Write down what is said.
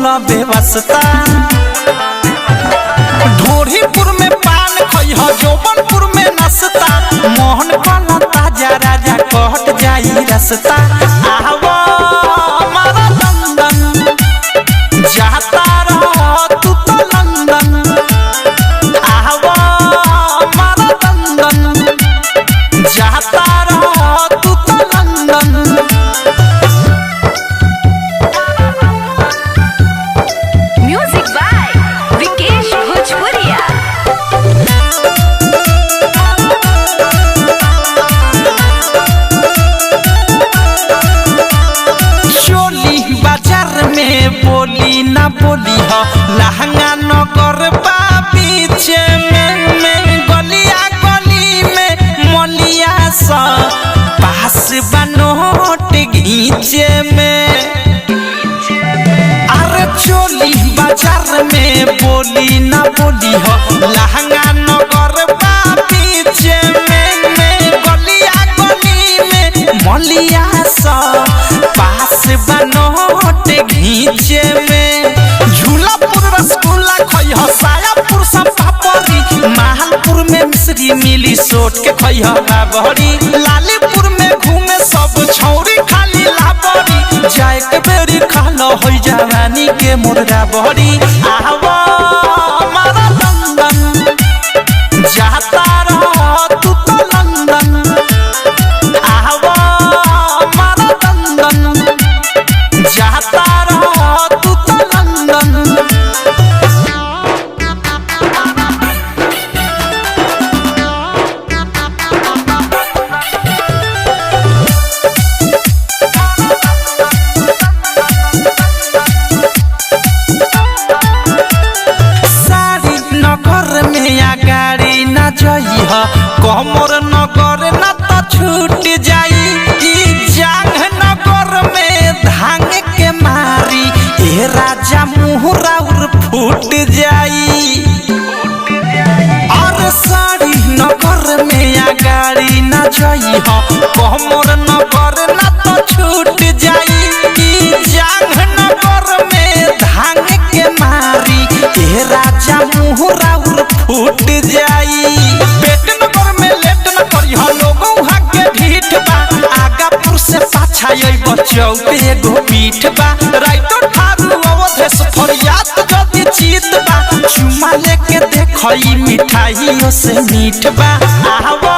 ला बेवस्ता। ढोरीपुर में पान खइह जौबनपुर में नसता, मोहन काला ताजा राजा कहत जाई रसता। आवा हमारा लंदन जाता रह तू तो लंदन, आवा हमारा लंदन जाता रह तू तो लंदन। म्यूजिक बाय विकेश भोजपुरिया। चोली बाजार में बोली ना बोली हो, लहंगा नगर बा पीछे में गलिया गली में मलिया सा पास बनोट घींचे में। अरे चोली बाजार में बोली ना बोली हो, लहंगा नगर बा पीछे में गलिया गली में मलिया सा पास बनोट घींचे में। झूलापुर रसगुल्ला खइह, सायापुर सब पापड़ी, महलपुर में मिश्री मिली सोट के खइह लाबड़ी। लालीपुर में घूमे सब छौरी खाली लाबड़ी, जाए के बेरी खालो हो जवानी के मुर्गा बड़ी। आवा हमारा लंदन जाता रह तू तो लंदन, आवा हमारा लंदन जाता रह तू तो लंदन। सारी नगर में या गाड़ी ना जइह, कमर नगर ना तो छूट जाई। ई जांग नगर में धांग के मारी ए राजा मुहरा उर फूट जाई। और सारी नगर में या गाड़ी ना जइह, कमर नगर ना तो छूट जाई। ई जांग नगर में धांग के मारी ए राजा मुहरा उर फूट जाई। पेट नगर में लेट न करिह, लोगों वहाँ के ढीठ बा, आगापुर से पाछा अइब चौके एगो पीठ बा। राइतो ठारू अवधेश फरियाद जदी चीत बा, चुमा लेके देखई मिठाइयों से मीठ बा। आवा